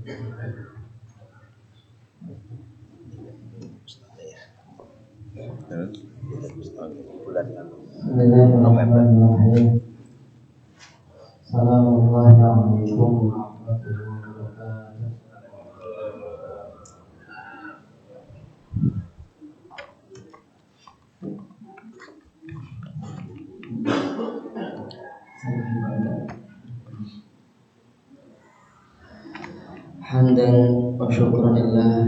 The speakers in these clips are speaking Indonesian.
Bulan November. Assalamualaikum warahmatullahi wabarakatuh. Hamdan wa syukran lillah,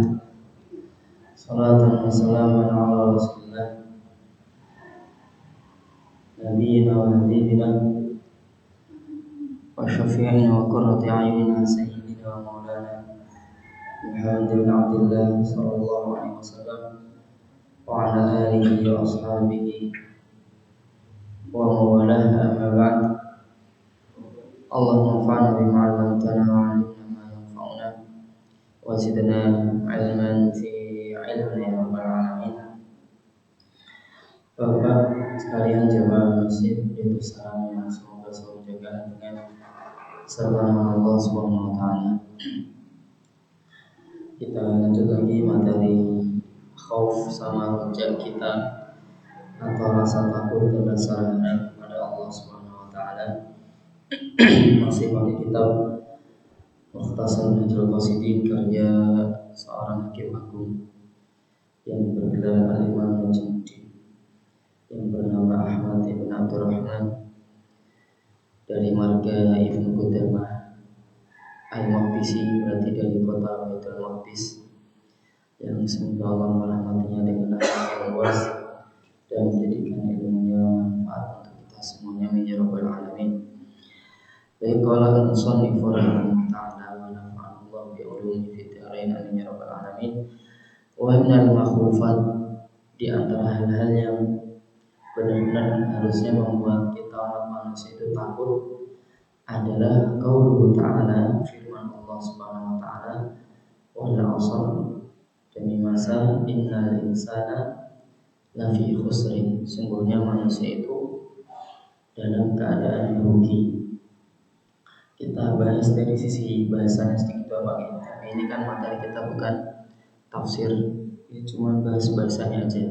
salatan wa salaman ala rasulillah, nabiyina wa habibina wa syafi'ina wa qurrati a'yunina sayyidina wa maulana Muhammad bin Abdullah sallallahu alaihi wasallam wa ala alihi wa ashabihi wa mawalah, amma ba'd. Allahumma anfa'na bima 'allamtana wa 'allimna ma yanfa'una wa zidna 'ilman fi 'ilmin ya rabbal alamin. Bapak sekalian jemaah masjid itu salam yang semoga selalu jaga dengan sabana Allah Subhanahu wa taala. Kita lanjut lagi materi khauf sama rojak kita atau rasa takut dan rasa harap kepada Allah Subhanahu wa taala. Masih pakai kitab Mukhtasar Minhajul Qasidin karya seorang hakim agung yang bergelar Al-Imam Najmuddin, yang bernama Ahmad ibn Abdurrahman dari marga Ibnu Qudamah Al-Maqdisi, berarti dari kota Baitul Maqdis, yang semoga Allah merahmatinya dengan rahmat yang luas dan menjadikan ilmunya manfaat untuk kita semuanya, ya rabbal alamin. Baik, qala al-musannif rahimahullah ta'ala wa nafa'allahu bi ulumi fid dharain, amin ya rabbal alamin. Wa minal makhlufat, di antara hal-hal yang benar-benar harusnya membuat kita umat manusia itu takut adalah qauluhu ta'ala, firman Allah Subhanahu wa taala, wal 'asr, demi masa, innal insana lafi khusrin, sungguhnya manusia itu dalam keadaan merugi. Kita bahas dari sisi bahasanya sedikit Bapak, tapi ini kan materi kita bukan tafsir, ini cuma bahas bahasanya aja.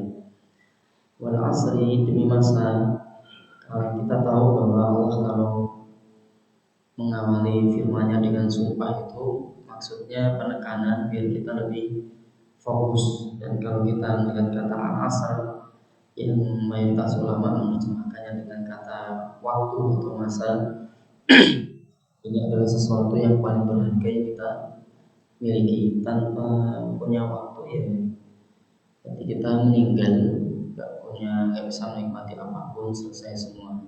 Wal 'asri, demi masa, kalau kita tahu bahwa Allah kalau mengawali firman-Nya dengan sumpah itu maksudnya penekanan biar kita lebih fokus. Dan kalau kita melihat kata al-asr yang mayoritas ulama menerjemahkannya dengan kata waktu atau masa, ini adalah sesuatu yang paling berharga yang kita miliki. Tanpa punya waktu ya nanti kita meninggal, nggak bisa menikmati apapun, selesai semua.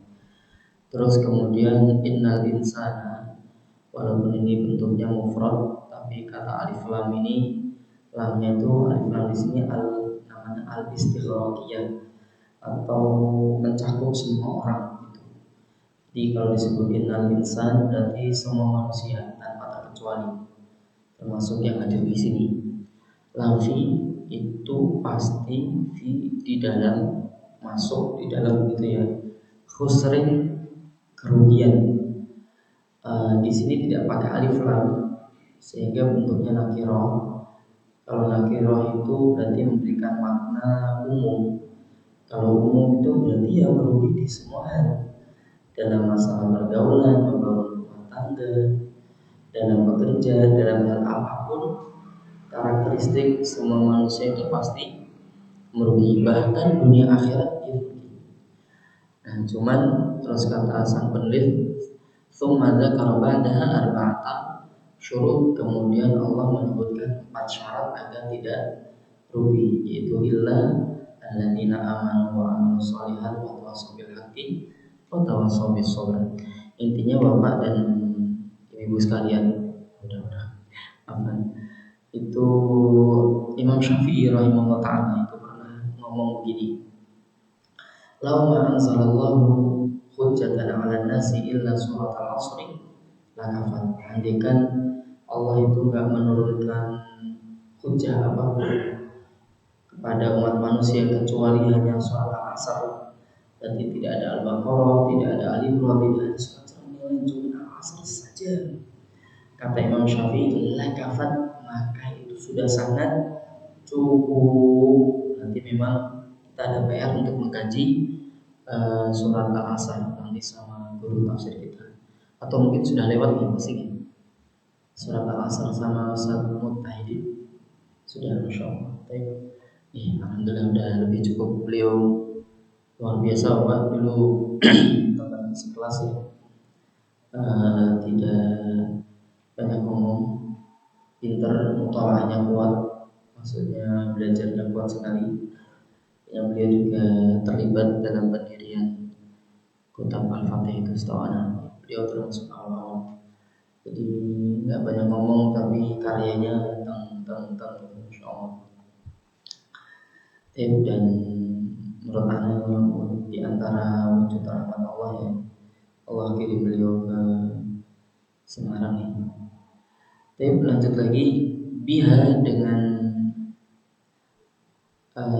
Terus kemudian innal insana, walaupun ini bentuknya mufrad, tapi kata alif lam ini, lamnya itu alif lam di sini namanya al istighraqiyah atau mencakup semua orang gitu. Jadi kalau disebut innal insan berarti semua manusia tanpa terkecuali, termasuk yang hadir di sini. Lafi itu pasti di dalam, masuk di dalam gitu ya. Khusrin, kerugian. Di sini tidak pakai alif lam sehingga bentuknya nakirah. Kalau nakirah itu berarti memberikan makna umum. Kalau umum itu berarti ya merugi di semua hal, dalam masalah pergaulan, membangun rumah tangga, dalam bekerja, dalam hal apapun, karakteristik semua manusia itu pasti merugi, bahkan dunia akhirat dirugi. Nah, cuman terus kata sang penulis, tsumma dzakara ba'daha arba'ata syurut, kemudian Allah menyebutkan 4 syarat agar tidak rugi, yaitu illa alladzina amanu wa amilus shalihat wa tawassaw bil haqqi wa tawassaw bis sabr. Intinya Bapak dan Ibu sekalian, mudah-mudahan itu Imam Syafi'i rahimahullah ta'ala itu pernah ngomong begini, law ma anzalallahu hujjatan 'alan nasi illa surat al-'asri lakafat. Andaikan Allah itu enggak menurunkan hujjah apapun kepada umat manusia kecuali hanya surat al-'asr, berarti tidak ada al-baqarah, tidak ada al-imran, tidak ada surat yang lain, cuma al-'asr saja, Kata Imam Syafi'i, lakafat, maka itu sudah sangat cukup. Nanti memang kita ada PR untuk mengkaji surat Al-Asr nanti sama guru tafsir kita. Atau mungkin sudah lewat nih pasti kan? Surat Al-Asr sama Ustaz Mutahidin sudah, Masya Allah. Alhamdulillah udah lebih cukup. Beliau luar biasa Pak, dulu teman sekelas ya, tidak banyak ngomong, pinter, mutolahnya kuat, maksudnya belajarnya kuat sekali. Yang beliau juga terlibat dalam pendirian Kitab Al-Fatih itu setahu beliau termasuk awal. Jadi nggak banyak ngomong tapi karyanya tentang Masya Allah. Dan menurut Anda di antara wujud rahmat Allah ya, Allah kirim beliau ke Semarang ini. Tapi lanjut lagi, biha dengan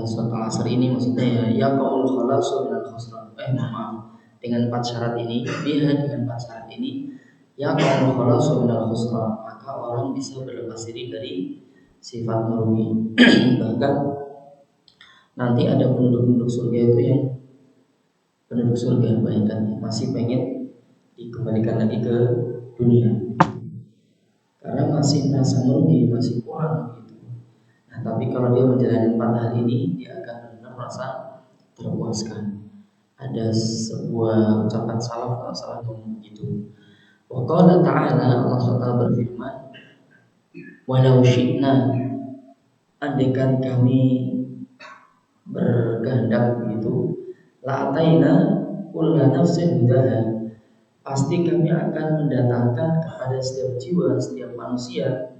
surat Al-Asr ini maksudnya ya qaul khalasu minal khusran. Maaf, dengan 4 syarat ini, biha dengan 4 syarat ini, ya qaul khalasu minal khusran, maka orang bisa berlepas diri dari sifat merugi. Bahkan nanti ada penduduk surga itu yang penduduk surga bayangkan masih pengen dikembalikan lagi ke dunia karena masih merasa merugi, masih kurang gitu. Nah, tapi kalau dia menjalani 4 hal ini, dia akan benar merasa terpuaskan. Ada sebuah ucapan salaf kalau salah ngomong begitu. Wa qala ta'ala, Allah SWT berfirman, walau syi'na, andaikan kami berkehendak begitu, la'ataina kulla nafsin hudaha, pasti kami akan mendatangkan kepada setiap jiwa, setiap manusia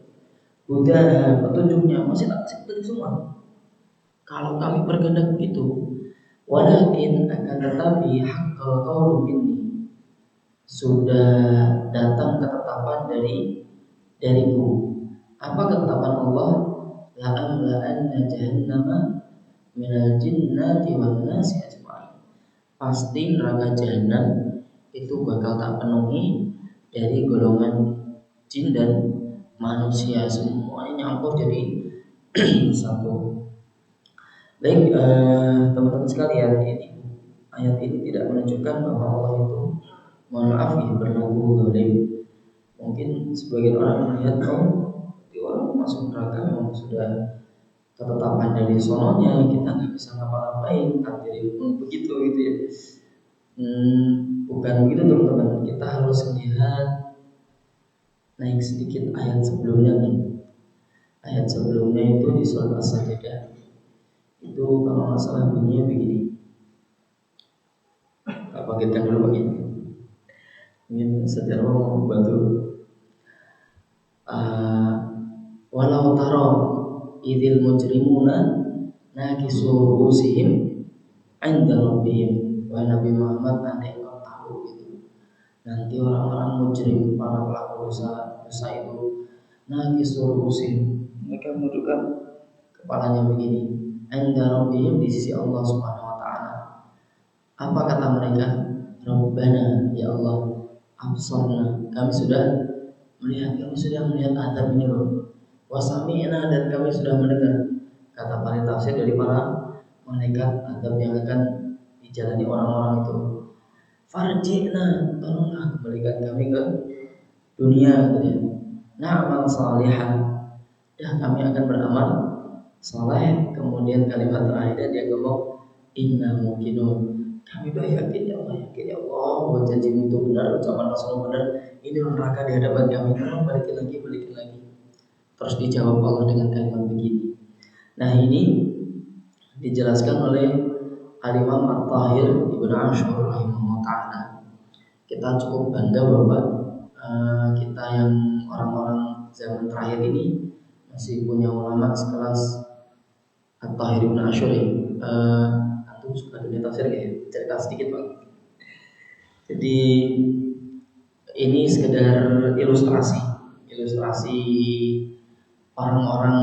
hudaha, petunjuknya. Masih tak kasih petunjuk semua kalau kami berkehendak begitu. Walakin akan tetapi haqqal qawlu minni, sudah datang ketetapan dariku. Apa ketetapan Allah? La'amla'anna jahannama minal jinnati wan nasi ajma'in, pasti neraka jahanam itu bakal tak penuhi dari golongan jin dan manusia, semuanya nyampur jadi satu. Baik, teman-teman sekalian, ayat ini tidak menunjukkan bahwa Allah itu, mohon maaf ya, berlaku zalim. Mungkin sebagian orang melihat di orang masuk neraka memang sudah ketetapan dari sononya, kita nggak bisa ngapa-ngapain, takdir pun begitu gitu ya. Bukan begitu teman-teman, kita harus melihat naik sedikit ayat sebelumnya nih. Ayat sebelumnya itu di surat As-Sajdah itu kalau nggak salah bunyinya begini. Tak bangkitkan dulu begini. Mungkin sejarah mau bantu. Walau taro idil mujrimuna nakisu ru'usihim 'inda rabbihim, wa Nabi Muhammad andai kau tahu gitu. Nanti orang-orang mujrim, para pelaku dosa itu nakisu ru'usihim, mereka menundukkan kepalanya begini, 'inda rabbihim, di sisi Allah Subhanahu wa taala. Apa kata mereka? Rabbana, ya Allah, absarna, kami sudah melihat azab ini loh. Wasami'na, dan kami sudah mendengar. Kata para tafsir dari para malaikat azab yang akan dijalani orang-orang itu. Farji'na, tolonglah kembalikan kami ke dunia gitu ya. Na'mal salihah, dah kami akan beramal saleh. Kemudian kalimat terakhir dia ngomong inna mungkinun, kami udah yakin ya Allah bahwa janjimu itu benar, ucapan Rasulullah benar. Ini neraka di hadapan kami, tolong balikin lagi. Terus dijawab Allah dengan kalimat begini. Nah, ini dijelaskan oleh Al-Imam At-Tahir Ibnu Ashur rahimahullah ta'ala. Kita cukup bangga bahwa kita yang orang-orang zaman terakhir ini masih punya ulama sekelas At-Tahir Ibnu Ashur ya. Antum suka dunia tafsir kayak cerita sedikit Pak. Jadi ini sekedar ilustrasi orang-orang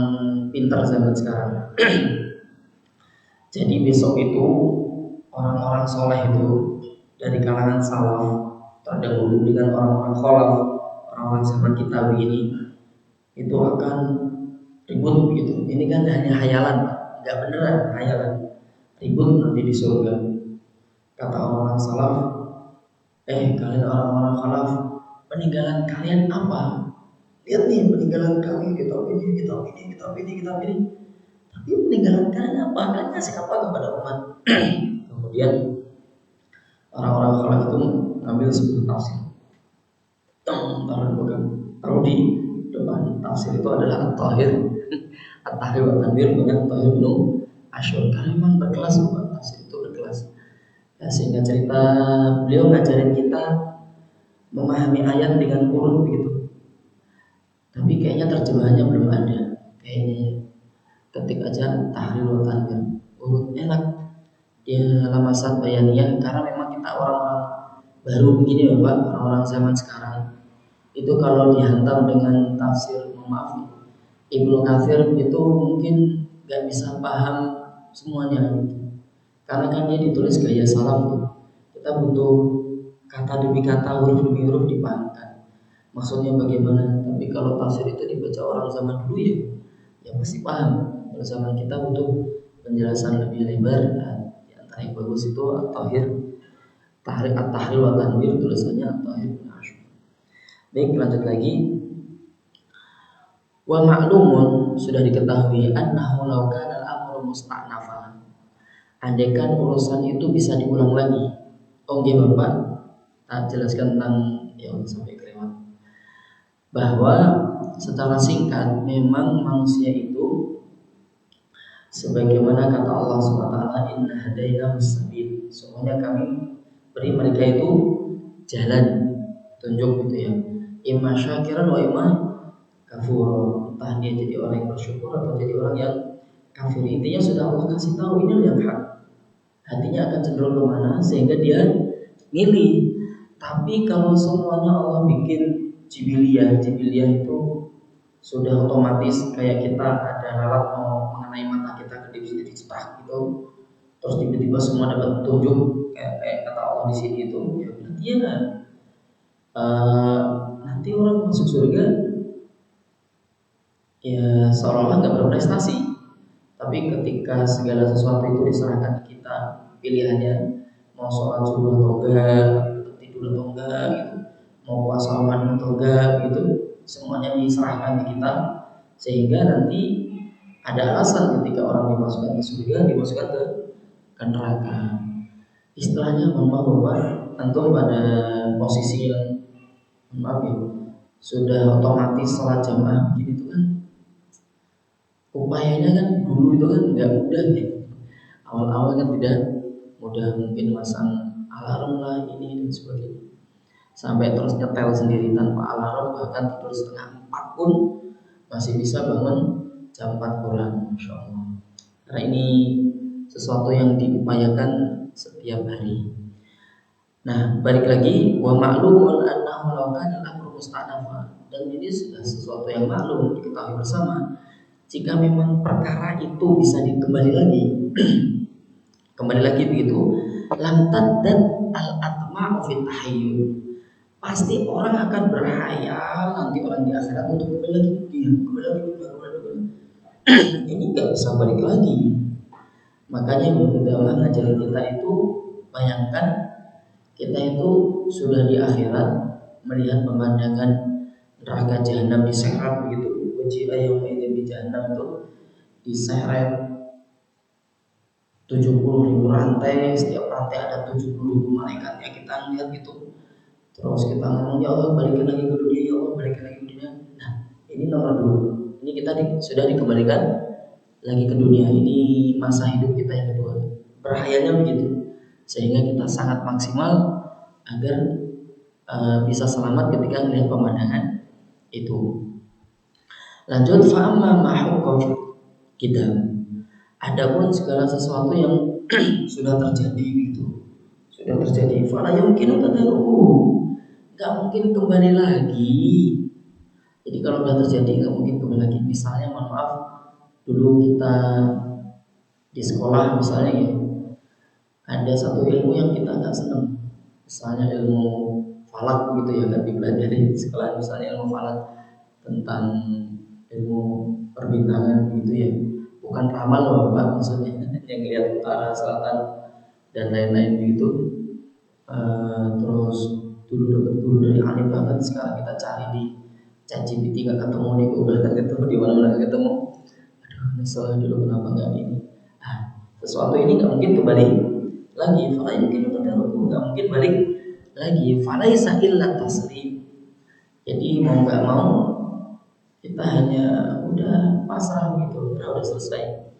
pintar zaman sekarang. Jadi besok itu orang-orang soleh itu dari kalangan salaf terdahulu dengan orang-orang khalaf, orang zaman kita begini itu akan ribut begitu. Ini kan hanya hayalan, Pak. Nggak beneran, hayalan. Ribut nanti di surga. Kata orang-orang salaf, kalian orang-orang khalaf, peninggalan kalian apa? Lihat nih peninggalan kami, kitab ini, kitab ini, kitab ini, kitab ini. Tapi peninggalan kalian apa? Kalian kasih apa kepada umat? Kemudian orang-orang khalaf itu mengambil sebuah tafsir. Taruh di depan. Tafsir itu adalah At-Tahir. At-Tahir wa Tanwir dengan Tahir bin Asyur. Karena memang berkelas, Pak. Tafsir itu berkelas. Ya, sehingga cerita beliau ngajarin kita memahami ayat dengan urut begitu. Tapi kayaknya terjemahannya belum ada. Kayaknya ketik aja Tahrir wa Tanwir. Urut enak. Dia lamasan bayaniyah karena memang kita orang-orang baru begini ya Pak, orang-orang zaman sekarang. Itu kalau dihantam dengan tafsir, maaf nih, Ibnu Katsir itu mungkin nggak bisa paham semuanya gitu. Karena kan dia ditulis gaya salaf tuh. Kita butuh kata demi kata, huruf demi huruf dipahamkan. Maksudnya bagaimana? Tapi kalau tafsir itu dibaca orang zaman dulu ya pasti paham. Kalau zaman kita butuh penjelasan lebih lebar. Nah, di antara yang bagus itu At-Tahir, At-Tahrir wa Tanwir, tulisannya At-Tahir bin Asyur. Baik, lanjut lagi. Wa ma'lumun, sudah diketahui annahu law kana al-amru musta'nafa. Andaikan urusan itu bisa diulang lagi. Oh dia Bapak tak jelaskan tentang yang sampai kelewat. Bahwa secara singkat memang manusia itu sebagaimana kata Allah SWT, inna hadainahu sabil. Semuanya kami beri mereka itu jalan, tunjuk gitu ya. Imma syakiran wa imma kafur. Entah dia jadi orang yang bersyukur atau jadi orang yang kafir. Intinya sudah Allah kasih tahu ini yang hak. Hatinya akan cenderung kemana sehingga dia milih. Tapi kalau semuanya Allah bikin jibiliyah itu sudah otomatis kayak kita ada lalat mau mengenai mata kita kedip-kedip cetak gitu, terus tiba-tiba semua dapat petunjuk kayak kata Allah di sini itu, ya berarti ya nanti orang masuk surga ya seolah-olah nggak berprestasi. Tapi ketika segala sesuatu itu diserahkan ke kita, pilihannya mau sholat subuh atau enggak, tidur atau enggak gitu, mau puasa Ramadan atau enggak gitu, semuanya diserahkan ke kita, sehingga nanti ada alasan ketika orang dimasukkan ke surga, dimasukkan ke neraka. Istilahnya mohon maaf Bapak, tentu pada posisi yang maaf ya, sudah otomatis sholat jamaah begini itu kan upayanya kan dulu itu kan nggak mudah gitu. Awal-awal kan tidak mudah, mungkin masang alarm lah ini dan sebagainya. Sampai terus nyetel sendiri tanpa alarm, bahkan tidur setengah 4 pun masih bisa bangun jam 4 kurang, Masya Allah. Karena ini sesuatu yang diupayakan setiap hari. Nah, balik lagi, wa ma'lumun annahu law kana al-amru musta'nafa. Dan ini sudah sesuatu yang maklum diketahui bersama. Jika memang perkara itu bisa dikembali lagi, kembali lagi begitu, lantat dan al-atma'u fit tahayyul. Pasti orang akan berhayal nanti orang di akhirat untuk kembali lagi ke dia, kembali lagi. Ini nggak bisa balik lagi. Makanya dalam ngajarin kita itu, bayangkan kita itu sudah di akhirat melihat pemandangan neraka jahanam diseret begitu. Wajibah yang di jahanam itu diseret 70.000 rantai, setiap rantai ada 70.000 malaikat yang kita lihat gitu. Terus kita ngomong, ya Allah balikin lagi ke dunia, ya Allah balikin lagi ke dunia. Nah ini nomor 2. Ini kita sudah dikembalikan lagi ke dunia. Ini masa hidup kita yang kedua. Berhayalnya begitu, sehingga kita sangat maksimal agar bisa selamat ketika melihat pemandangan itu. Lanjut, fa'amma ma'hukum kita. Adapun segala sesuatu yang sudah terjadi itu, sudah terjadi, fala yumkinu tadaruhu, nggak mungkin kembali lagi. Jadi kalau sudah terjadi nggak mungkin kembali lagi. Misalnya, mohon maaf, dulu kita di sekolah misalnya ya, ada satu ilmu yang kita nggak senang, misalnya ilmu falak gitu ya kan, dipelajari di sekolah misalnya ilmu falak tentang ilmu perbintangan gitu ya, bukan ramal loh Pak maksudnya yang lihat utara selatan dan lain-lain gitu. Terus dulu dapat guru dari aneh banget, sekarang kita cari di ChatGPT nggak ketemu, di Google nggak ketemu, di mana-mana nggak ketemu. Aduh nyesel dulu kenapa nggak ini. Nah, sesuatu ini nggak mungkin kembali lagi, fala mungkin tadaruku, nggak mungkin balik lagi, falaisa illa taslim. Jadi mau nggak mau kita hanya udah pasrah gitu, udah selesai.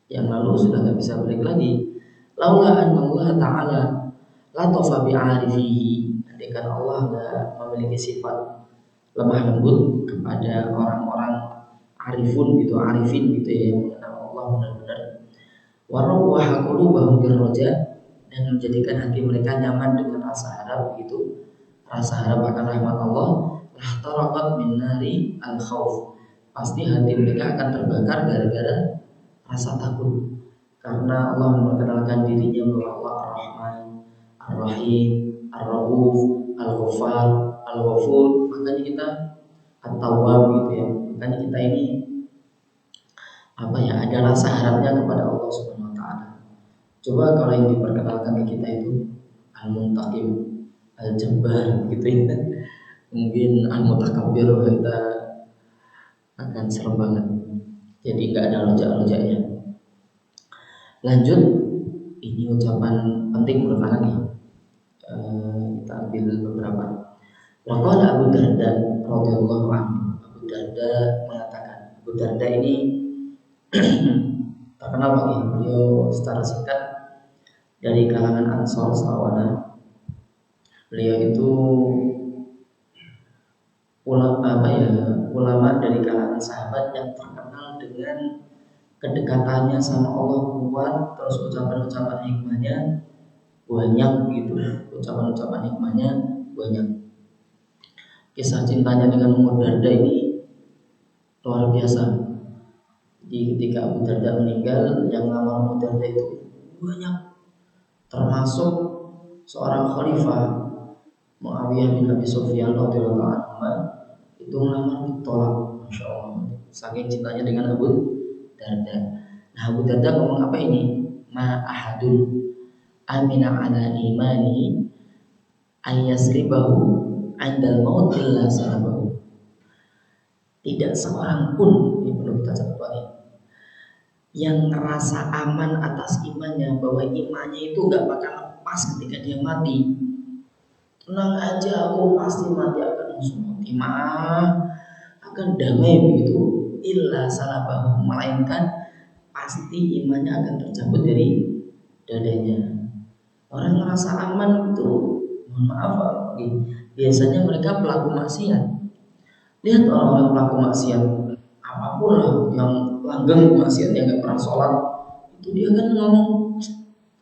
Yang lalu sudah nggak bisa balik lagi. Laula anna Allah Ta'ala latofa bi'arifihi, andaikan Allah nggak memiliki sifat lemah lembut kepada orang-orang arifun gitu, arifin gitu ya, yang mengenal Allah benar-benar. Warawwaha qulubahum birroja, dan menjadikan hati mereka nyaman dengan rasa harap gitu, rasa harap akan rahmat Allah. Lahtarakat min nari al khauf, pasti hati mereka akan terbakar gara-gara rasa takut, karena Allah memperkenalkan dirinya bahwa Allah Ar-Rahman, Ar-Rahim, Ar-Rauf, Al-Ghaffar, Al-Ghafur. Makanya kita At-Tawwab gitu ya. Makanya kita ini apa ya, ada rasa harapnya kepada Allah Subhanahu wa taala. Coba kalau yang diperkenalkan ke kita itu Al-Muntaqim, Al-Jabbar gitu ya. Mungkin Al-Mutakabbir, kita akan serem banget. Jadi nggak ada rojak-rojaknya. Lanjut, ini ucapan penting menurut anak nih. Kita ambil beberapa. Waqala Abu Darda radhiyallahu anhu. Abu Darda mengatakan, Abu Darda ini terkenal bagi beliau secara singkat dari kalangan Ansor Sawana. Beliau itu ulama dari kalangan sahabat yang terkenal dengan kedekatannya sama Allah kuat, terus ucapan-ucapan hikmahnya banyak gitu, ucapan-ucapan hikmahnya banyak. Kisah cintanya dengan Ummu Darda ini luar biasa. Jadi ketika Abu Darda meninggal, yang nama Ummu Darda itu banyak, termasuk seorang khalifah Muawiyah bin Abi Sufyan radhiyallahu anhu, itu melamar ditolak, masya Allah, saking cintanya dengan Abu Darda. Nah, Abu Darda ngomong apa ini? Ma ahadun amina ala imani ayyasribahu andal maut illa salabahu. Tidak seorang pun, ini perlu kita catat lagi, yang ngerasa aman atas imannya, bahwa imannya itu gak bakal lepas ketika dia mati. Tenang aja, aku pasti mati akan muslimah, akan damai begitu. Illa salabahu, melainkan pasti imannya akan tercabut dari dadanya. Orang ngerasa aman itu, mohon maaf biasanya mereka pelaku maksiat. Lihat orang-orang pelaku maksiat, apapun lah, yang langgeng maksiatnya nggak pernah sholat, itu dia kan ngomong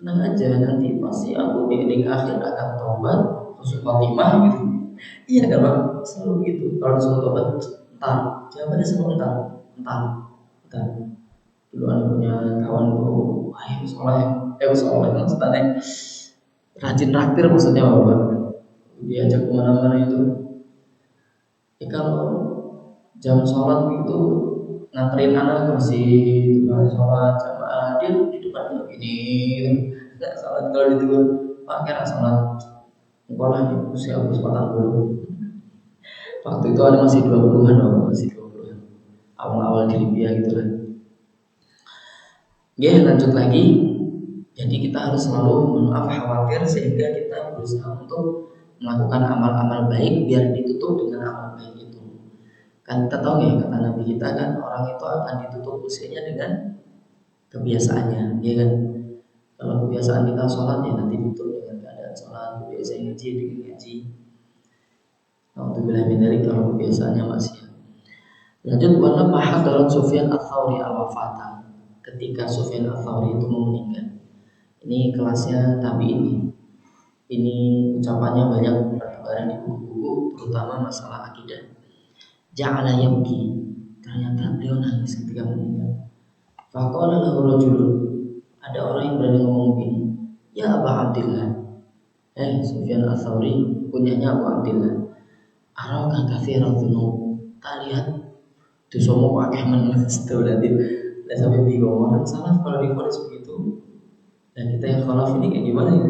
tenang aja, nanti pasti aku di akhir akan tobat, husnul khotimah gitu. Iya kan Pak, selalu gitu. Kalau disuruh tobat, entar, jawabannya selalu entar. Dulu ada punya kawan tuh, ayo soleh maksudnya rajin traktir maksudnya Bapak. Diajak kemana-mana itu, ya kalau jam sholat itu nganterin anak ke masjid, kalau sholat jamaah dia di depan kayak gini, nggak sholat. Kalau ditegur, Pak kira sholat, engkau lah di usia aku 40. Waktu itu ada masih 20-an, masih 20-an, awal-awal di Libya gitu lah. Oke, lanjut lagi. Jadi kita harus selalu khawatir, sehingga kita berusaha untuk melakukan amal-amal baik biar ditutup dengan amal baik itu. Kan kita tahu ya, kata Nabi kita kan, orang itu akan ditutup usianya dengan kebiasaannya, ya kan? Kalau kebiasaan kita sholat, ya nanti ditutup dengan keadaan sholat. Kebiasaan ngaji dengan ngaji. Alhamdulillah minari kalau kebiasaannya masih. Lanjut, wala mahadarat Sufyan ats-Tsauri al-wafata, ketika Sufyan ats-Tsauri itu mau meninggal. Ini kelasnya tabi'in. Ini ucapannya banyak bertebaran di buku-buku, terutama masalah akidah. Ja'ala yabki, ternyata beliau nangis ketika meninggal. Faqala lahu rajulun, ada orang yang berani ngomong begini, ya Aba Abdillah, Sufyan Ats-Tsauri punyanya Abu Abdillah. Araka katsiran dzunub. Tak lihat dosamu akeh men itu berarti lah sampai bingung orang salaf kalau difonis begitu. Dan kita yang khalaf ini kayak gimana ya?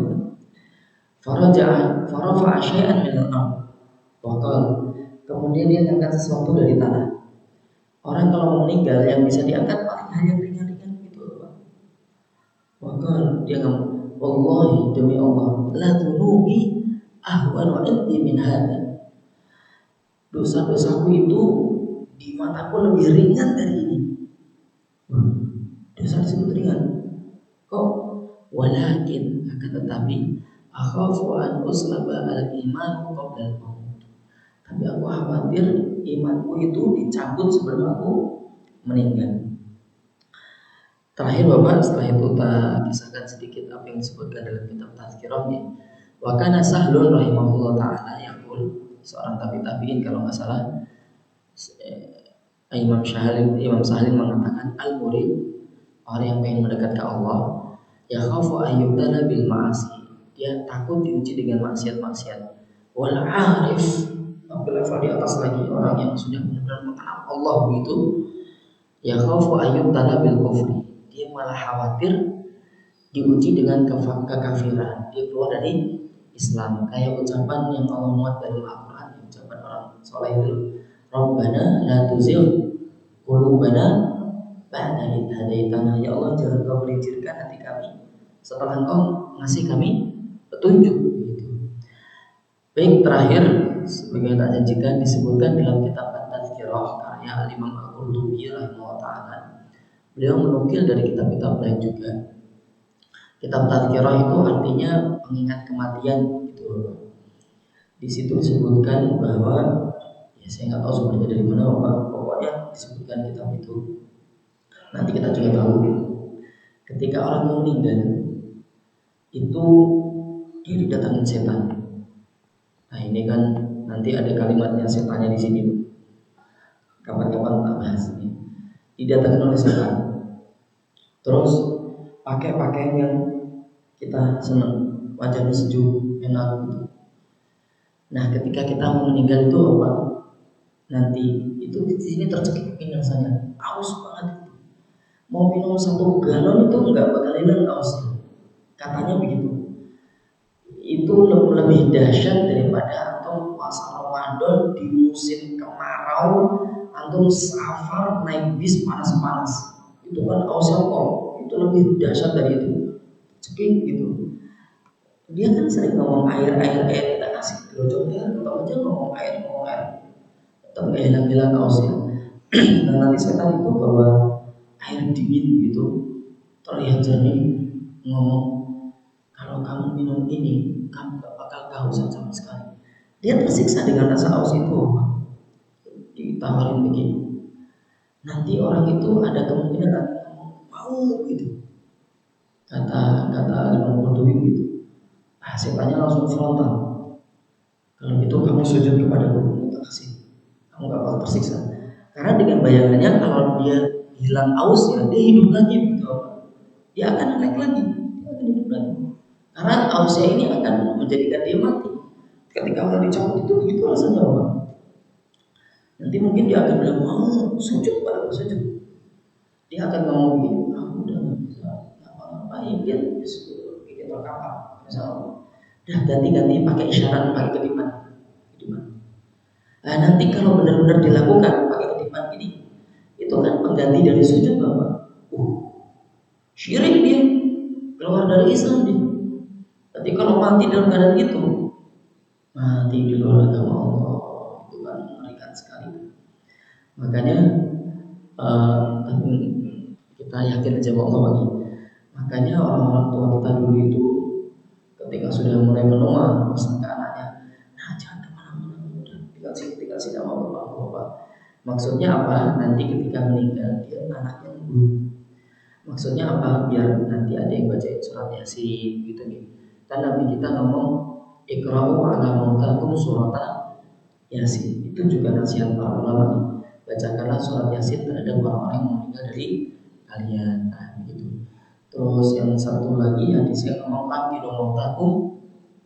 Farafa'a syai'an min al-ard. Kemudian dia angkat sesuatu dari tanah. Orang kalau mau meninggal yang bisa diangkat paling hanya ringan-ringan gitu, Pak. Maka dia ngomong, wallahi demi Allah, la dunubi ahwanu indi min hada. Dosa-dosaku itu di mataku lebih ringan dari ini. Dosa disebut ringan. Kok? Walakin akan tetapi akhafu an uslaba al-iman qabla al-maut. Tapi aku khawatir imanku itu dicabut sebelum aku meninggal. Terakhir Bapak, setelah itu tak kisahkan sedikit apa yang disebutkan dalam kitab Tazkirah ini. Wa kana Sahlun rahimahullah taala yaqul, seorang tabi'in kalau nggak salah, Imam Sahlin mengatakan al-murid, orang yang ingin mendekat ke Allah, ya khafu ayyubtala bil ma'asi, dia takut diuji dengan maksiat-maksiat. Wal arif, level di atas lagi, orang yang sudah benar-benar mengenal Allah begitu, ya khafu ayyubtala bil kufri, dia malah khawatir diuji dengan kekafiran, dia keluar dari Islam. Kayak ucapan yang Allah muat dalam Al-Quran, ucapan orang soleh itu, Rabbana la tuzigh qulubana ba'da idh hadaitana. Ya Allah, jangan kau gelincirkan hati kami setelah Engkau ngasih kami petunjuk. Baik, terakhir sebagai tak janjikan disebutkan dalam kitab At-Tazkirah karya Imam Al-Qurtubi rahimahullah taala. Beliau menukil dari kitab-kitab lain juga. Kitab Tazkirah itu artinya pengingat kematian gitu. Di situ disebutkan bahwa ya saya nggak tahu sumbernya dari mana Bapak, pokoknya disebutkan kitab itu. Nanti kita juga tahu ketika orang mau meninggal itu dia didatangin setan. Nah ini kan nanti ada kalimatnya setannya di sini. Kapan-kapan tak bahas ini. Didatangin oleh setan. Terus pakai pakaian yang kita senang, wajahnya sejuk, enak gitu. Nah ketika kita mau meninggal itu apa? Nanti itu di sini tercekik rasanya, aus banget. Mau minum 1 galon itu nggak bakal hilang ausnya. Katanya begitu. Itu lebih dahsyat daripada antum puasa Ramadan di musim kemarau, antum safar naik bis panas-panas. Itu kan ausnya kok. Itu lebih dahsyat dari itu. Cekik gitu. Dia kan sering ngomong air kita kasih gelojok ya, tetap aja ngomong air. Tetap nggak hilang-hilang ausnya. Dan nanti setan itu bawa air dingin gitu, terlihat jernih, ngomong kalau kamu minum ini kamu gak bakal kehausan sama sekali. Dia tersiksa dengan rasa haus itu, ditawarin begini. Nanti orang itu ada kemungkinan akan mau gitu, kata Imam Qurtubi gitu. Setannya langsung frontal. Kalau gitu kamu sujud kepada aku, minta kasih, kamu gak bakal tersiksa. Karena dengan bayangannya kalau dia hilang ausnya, dia hidup lagi gitu. Dia akan naik lagi, dia akan hidup lagi. Karena ausnya ini akan menjadikan dia mati. Ketika orang dicabut itu begitu rasanya Bapak. Nanti mungkin dia akan bilang mau sujud pada sujud. Dia akan ngomong begini, aku udah nggak bisa ngapa-ngapain, dia disuruh bikin terkapar. Misalnya, udah ganti pakai isyarat pakai kedipan. Nah nanti kalau benar-benar dilakukan pakai kedipan ini, itu kan pengganti dari sujud Bapak. Syirik dia, keluar dari Islam dia. Tapi kalau mati dalam keadaan gitu, mati di luar agama Allah, itu kan mengerikan sekali. Makanya kita yakin aja Allah lagi. Makanya orang-orang tua kita dulu itu ketika sudah mulai menua pesan ke anaknya, nah jangan kemana-mana, udah tinggal sini sama bapak. Maksudnya apa? Nanti ketika meninggal dia anaknya nungguin. Maksudnya apa? Biar nanti ada yang bacain surat Yasin gitu nih. Kan Nabi kita ngomong Iqra'u ala mautakum surata Yasin. Itu juga nasihat para ulama nih. Bacakanlah surat Yasin terhadap orang-orang yang meninggal dari kalian. Nah, begitu. Terus yang satu lagi hadis yang ngomong makidu mautakum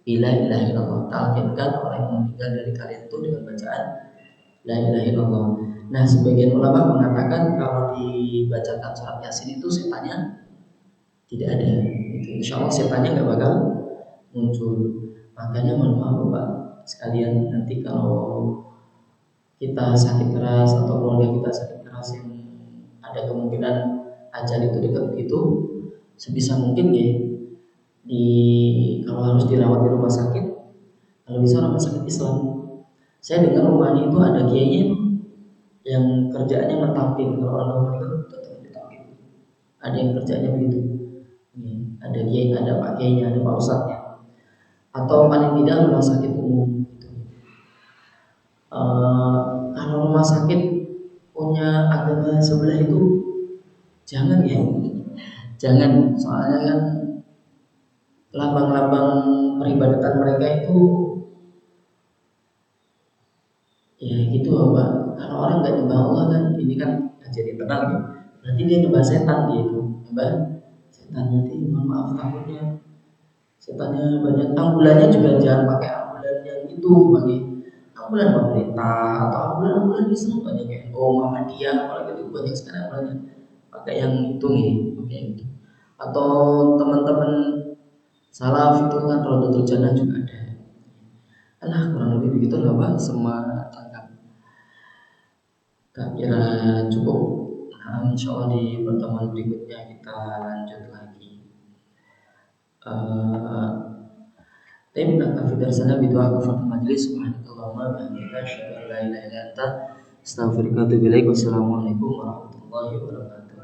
bila ilaha illallah. Talqinkan orang yang meninggal dari kalian itu dengan bacaan la ilaha illallah. Nah, sebagian ulama mengatakan kalau dibacakan surat Yasin itu setannya tidak ada. Itu insya Allah setannya nggak bakal muncul. Makanya mohon maaf Bapak sekalian, nanti kalau kita sakit keras atau keluarga kita sakit keras yang ada kemungkinan ajal itu dekat begitu, sebisa mungkin ya di kalau harus dirawat di rumah sakit, kalau bisa rumah sakit Islam. Saya dengar rumah ini itu ada kiainya itu yang kerjaannya mentalkin, kalau ada meninggal tetap ditalkin. Ada yang kerjanya begitu. Ada kiai, ada pak kiainya, ada pak ustadznya. Atau paling tidak rumah sakit umum. Gitu. Kalau rumah sakit punya agama sebelah itu jangan ya, jangan, soalnya kan lambang-lambang peribadatan mereka itu ya gitu Pak. Kalau orang nggak nyembah Allah kan, ini kan jadi tenang ya. Berarti dia nyembah setan dia itu, nyembah setan. Nanti mohon maaf takutnya setannya banyak. Ambulannya juga jangan pakai ambulan yang itu, pakai ambulan pemerintah atau ambulan Islam banyak ya. Oh Muhammadiyah, apalagi itu banyak sekali ambulannya. Pakai yang itu nih, pakai yang itu. Atau teman-teman salaf itu kan kalau tutur jannah juga ada. Alah kurang lebih begitu lah Pak, semua tangkap. Tak kira cukup. Nah, insya Allah di pertemuan berikutnya kita lanjut lagi. Tapi naktafi darsana bidu'a kafatul majlis. Subhanakallahumma wa bihamdika asyhadu an la ilaha illa anta astaghfiruka wa atubu ilaik. Wassalamualaikum warahmatullahi wabarakatuh.